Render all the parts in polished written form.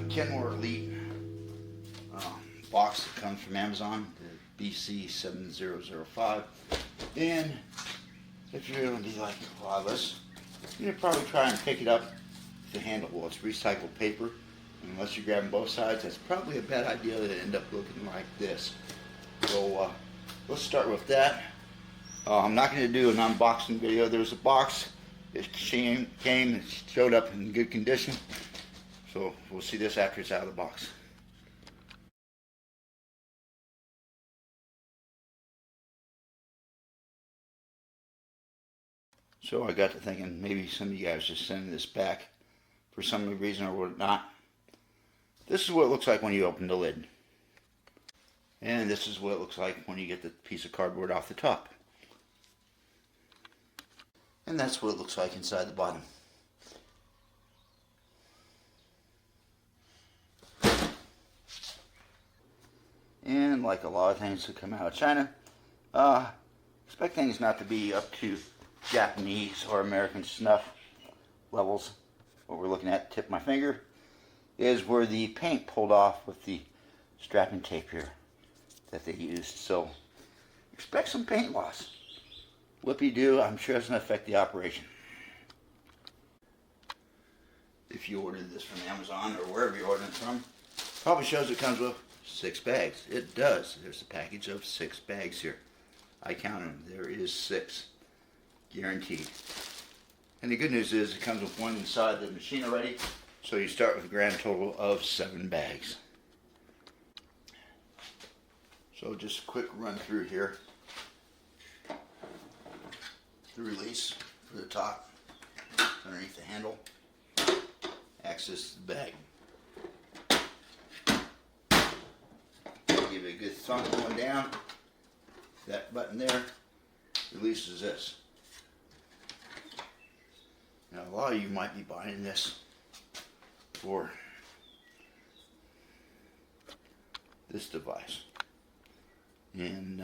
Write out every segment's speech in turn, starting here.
Kenmore Elite box that comes from Amazon, the BC7005. And if you're going to be like a lot of us, you'd probably try and pick it up with the handle. Well, it's recycled paper. Unless you're grabbing both sides, that's probably a bad idea to end up looking like this. So let's start with that. I'm not going to do an unboxing video. There's a box. It came, it showed up in good condition. So we'll see this after it's out of the box. So I got to thinking maybe some of you guys are sending this back for some reason or whatnot. This is what it looks like when you open the lid. And this is what it looks like when you get the piece of cardboard off the top. And that's what it looks like inside the bottom. And like a lot of things that come out of China, expect things not to be up to Japanese or American snuff levels. What we're looking at, tip my finger, is where the paint pulled off with the strapping tape here that they used. So expect some paint loss. Whoopie-doo, I'm sure it doesn't affect the operation. If you ordered this from Amazon or wherever you're ordering it from, probably shows it comes with 6 bags. It does. There's a package of 6 bags here. I counted them. There is 6. Guaranteed. And the good news is it comes with one inside the machine already, so you start with a grand total of 7 bags. So just a quick run through here. The release for the top, underneath the handle, access to the bag. Give it a good thump going down. That button there releases this. Now a lot of you might be buying this for this device. And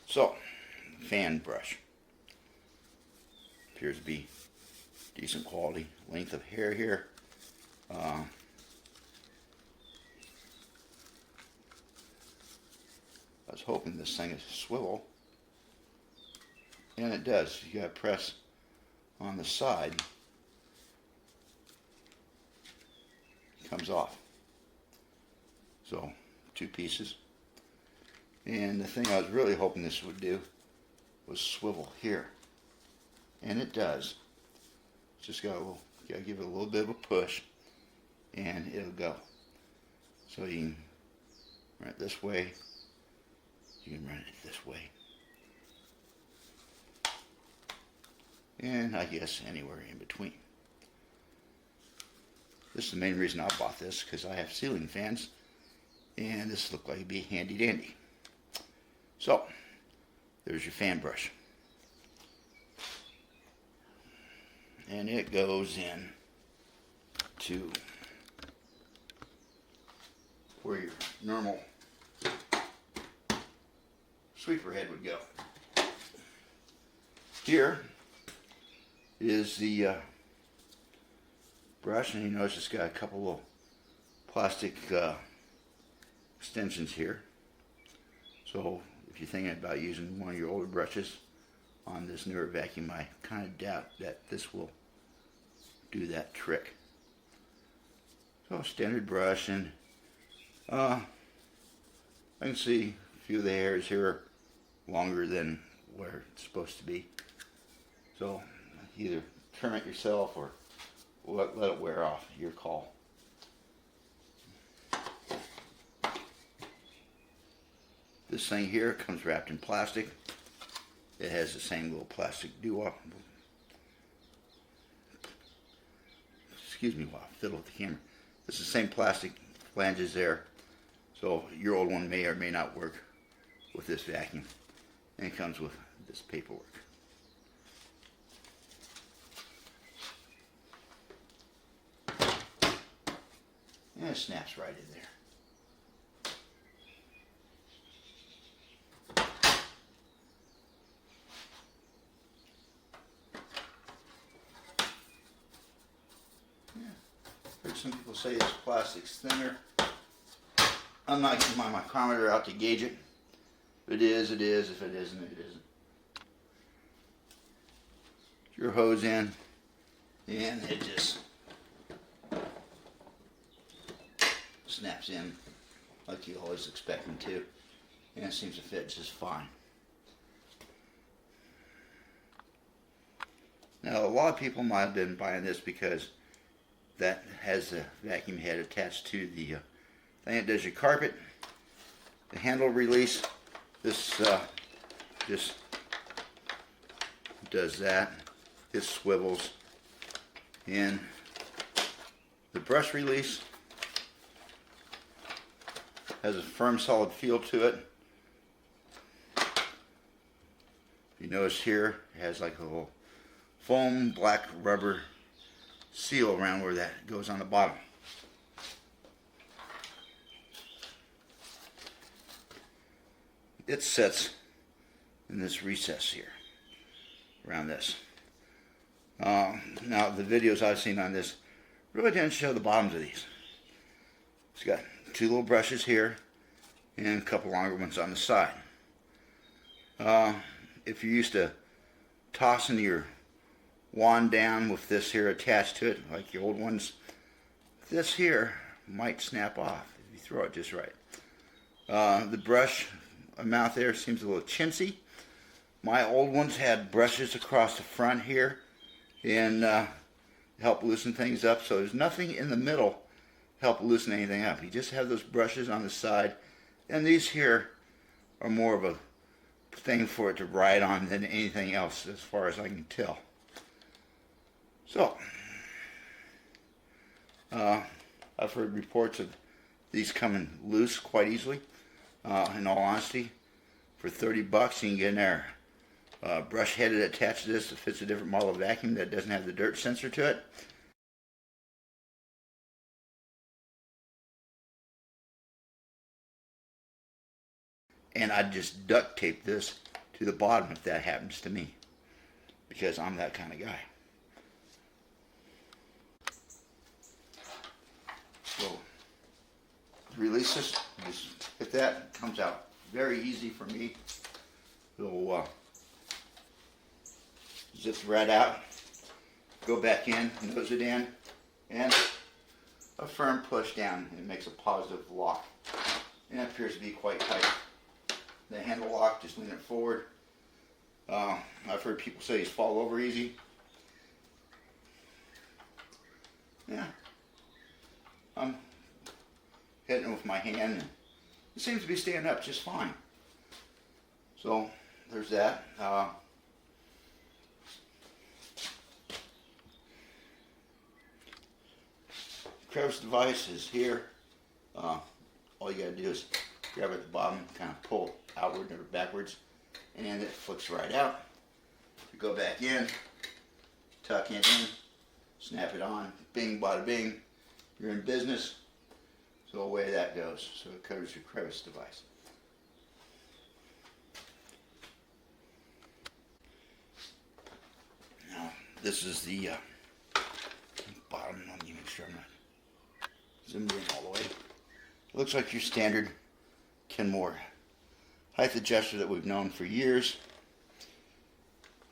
so, fan brush. Appears to be decent quality. Length of hair here. I was hoping this thing is swivel. And it does. You gotta press on the side. It comes off. So, 2 pieces. And the thing I was really hoping this would do was swivel here. And it does. Just gotta give it a little bit of a push and it'll go. So you can run it this way, you can run it this way. And I guess anywhere in between. This is the main reason I bought this, because I have ceiling fans and this looked like it'd be handy dandy. So, there's your fan brush. And it goes in to where your normal sweeper head would go. Here is the brush, and you notice it's got a couple little plastic extensions here. So if you're thinking about using one of your older brushes on this newer vacuum, I kind of doubt that this will do that trick. So standard brush, and I can see a few of the hairs here are longer than where it's supposed to be. So either trim it yourself or let it wear off, your call. This thing here comes wrapped in plastic. It has the same little plastic dewap. Excuse me while I fiddle with the camera. It's the same plastic flanges there. So your old one may or may not work with this vacuum. And it comes with this paperwork. And it snaps right in there. Some people say this plastic's thinner. I'm not getting my micrometer out to gauge it. If it is, it is. If it isn't, it isn't. Your hose in, and it just snaps in like you always expect them to, and it seems to fit just fine. Now, a lot of people might have been buying this because that has a vacuum head attached to the thing that does your carpet. The handle release, this just does that. This swivels. And the brush release has a firm, solid feel to it. You notice here, it has like a little foam black rubber seal around where that goes on the bottom. It sits in this recess here, around this. Now the videos I've seen on this really didn't show the bottoms of these. It's got two little brushes here and a couple longer ones on the side. If you're used to tossing your wand down with this here attached to it, like your old ones, this here might snap off if you throw it just right. The brush mouth there seems a little chintzy. My old ones had brushes across the front here and help loosen things up, so there's nothing in the middle help loosen anything up. You just have those brushes on the side, and these here are more of a thing for it to ride on than anything else as far as I can tell. So I've heard reports of these coming loose quite easily. In all honesty, for 30 bucks you can get an air brush headed attached to this that fits a different model of vacuum that doesn't have the dirt sensor to it. And I'd just duct tape this to the bottom if that happens to me, because I'm that kind of guy. So release this, just hit that, it comes out very easy for me. It'll zip right out, go back in, nose it in, and a firm push down. It makes a positive lock, and it appears to be quite tight. The handle lock, just lean it forward. I've heard people say these fall over easy. Yeah, I'm hitting it with my hand, and it seems to be staying up just fine. So there's that. Crevice device is here. All you gotta do is grab it at the bottom, kind of pull outward or backwards, and it flicks right out. You go back in, tuck it in, snap it on, bing bada bing, you're in business. So away that goes. So it covers your crevice device. Now this is the bottom. Let me make sure I'm not zoomed in all the way. It looks like your standard Kenmore height adjuster that we've known for years.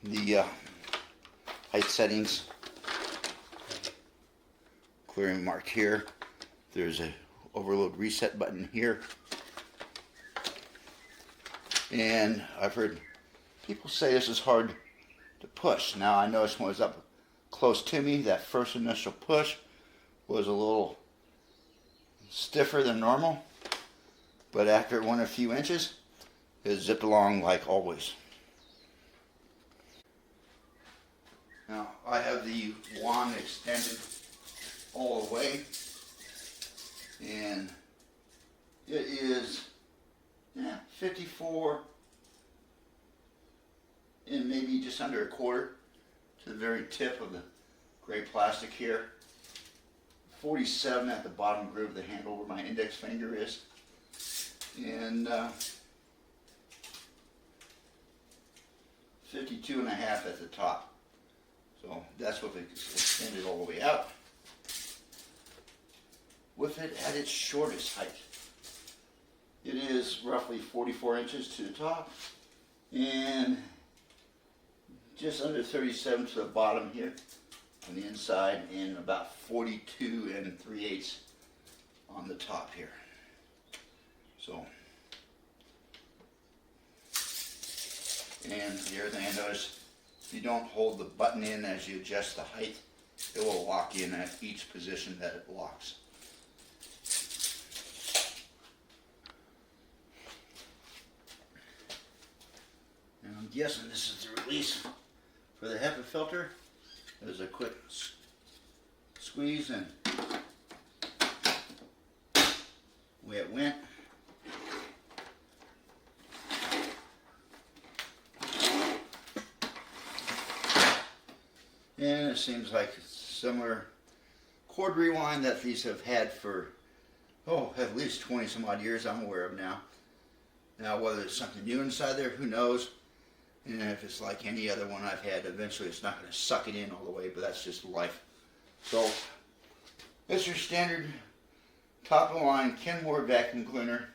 The height settings clearly marked here. There's a overload reset button here. And I've heard people say this is hard to push. Now I noticed when it was up close to me, that first initial push was a little stiffer than normal, but after it went a few inches, it zipped along like always. Now I have the wand extended all the way, and it is 54 and maybe just under a quarter to the very tip of the gray plastic here. 47 at the bottom groove of the handle where my index finger is, and 52 and a half at the top. So that's what it extended all the way out. with it at its shortest height. It is roughly 44 inches to the top and just under 37 to the bottom here on the inside, and about 42 3/8 on the top here. So, and the other thing I noticed, if you don't hold the button in as you adjust the height, it will lock in at each position that it locks. And I'm guessing this is the release for the HEPA filter. There's a quick squeeze and away it went. And it seems like a similar cord rewind that these have had for, at least 20 some odd years I'm aware of now. Now whether there's something new inside there, who knows? And if it's like any other one I've had, eventually it's not going to suck it in all the way, but that's just life. So, it's your standard top of the line Kenmore vacuum cleaner.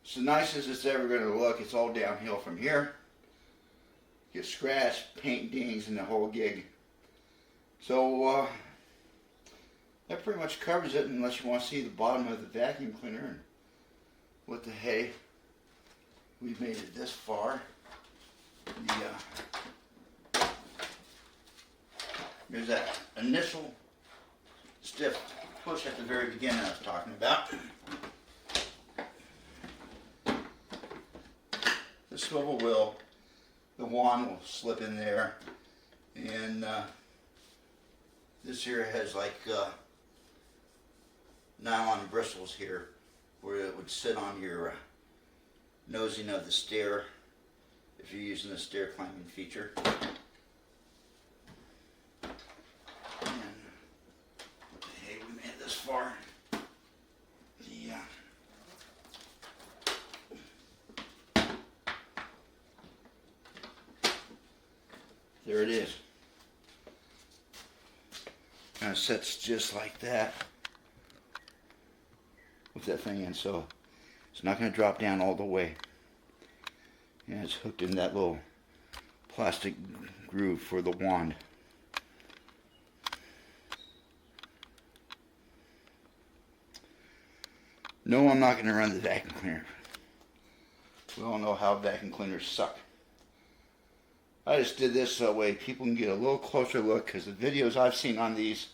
It's the nicest it's ever going to look. It's all downhill from here. Get scratched, paint dings, and the whole gig. So, that pretty much covers it, unless you want to see the bottom of the vacuum cleaner and what the hey. We've made it this far. There's that initial stiff push at the very beginning I was talking about. The swivel wheel, the wand will slip in there, and this here has like nylon bristles here where it would sit on your nosing of the stair if you're using the stair climbing feature. And what the hey, we made it this far. There it is. Kind of sits just like that with that thing in, so it's not going to drop down all the way. And it's hooked in that little plastic groove for the wand. No, I'm not going to run the vacuum cleaner. We all know how vacuum cleaners suck. I just did this so that way people can get a little closer look, because the videos I've seen on these,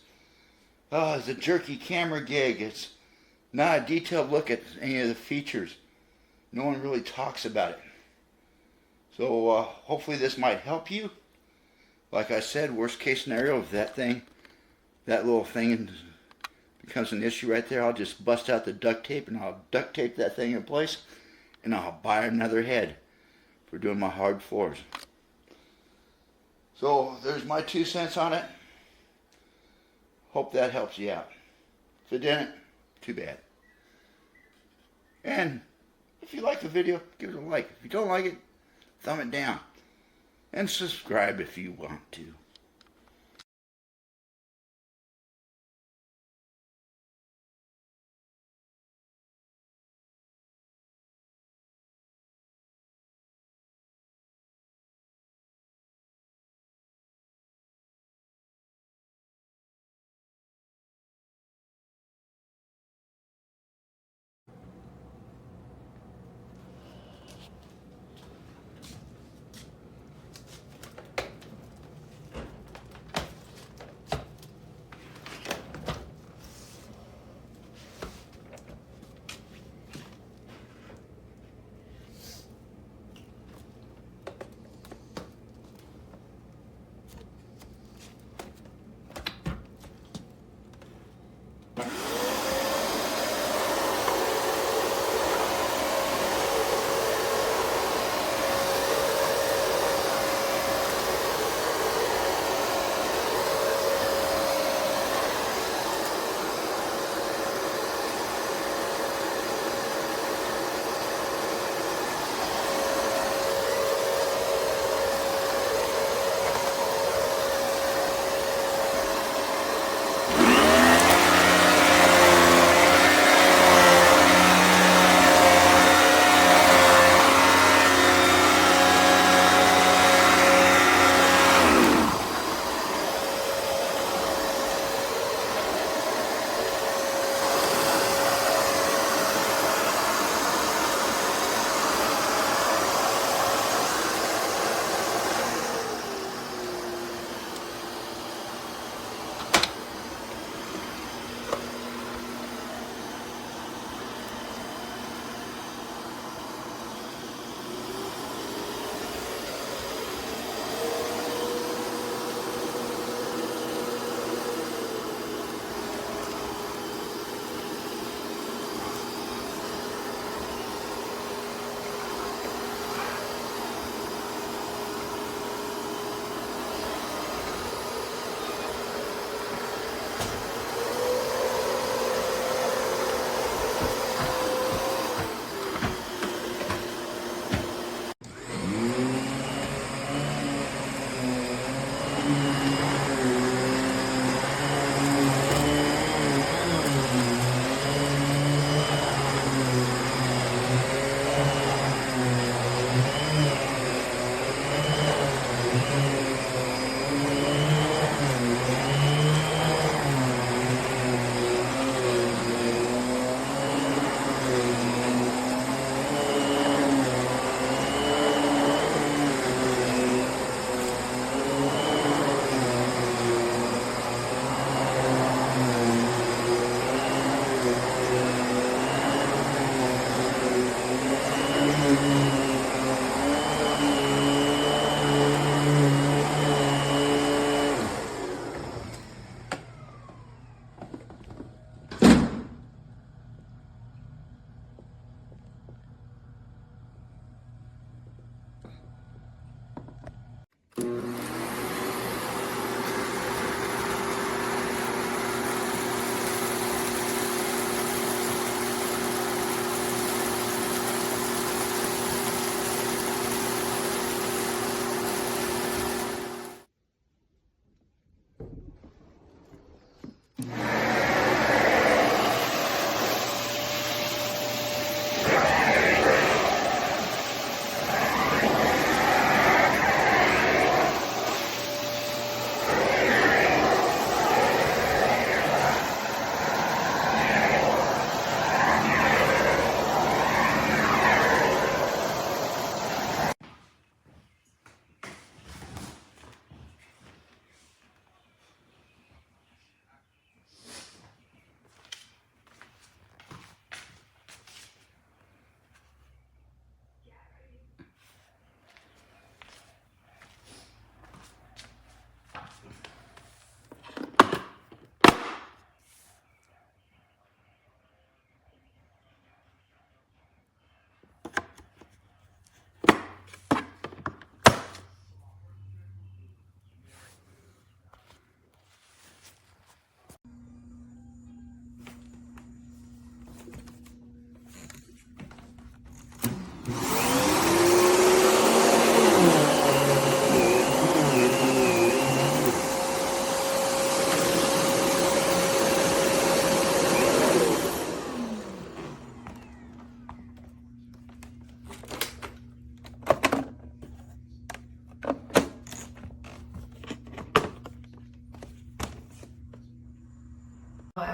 it's a jerky camera gig. It's not a detailed look at any of the features. No one really talks about it. So hopefully this might help you. Like I said, worst case scenario, if that little thing becomes an issue right there, I'll just bust out the duct tape and I'll duct tape that thing in place, and I'll buy another head for doing my hard floors. So there's my 2 cents on it. Hope that helps you out. If it didn't, too bad. And if you like the video, give it a like. If you don't like it, thumb it down. And subscribe if you want to.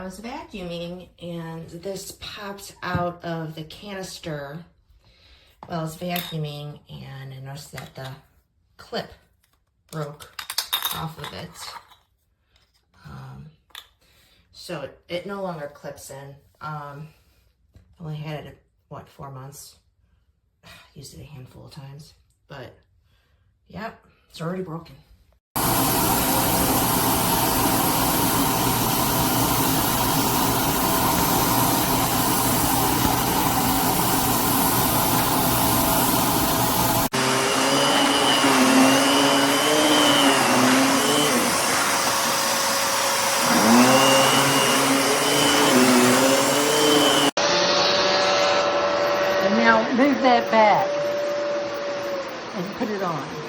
was vacuuming and this popped out of the canister while I was vacuuming, and I noticed that the clip broke off of it. So it no longer clips in. I only had it, what, 4 months? Used it a handful of times, but yep, it's already broken. And now move that back and put it on.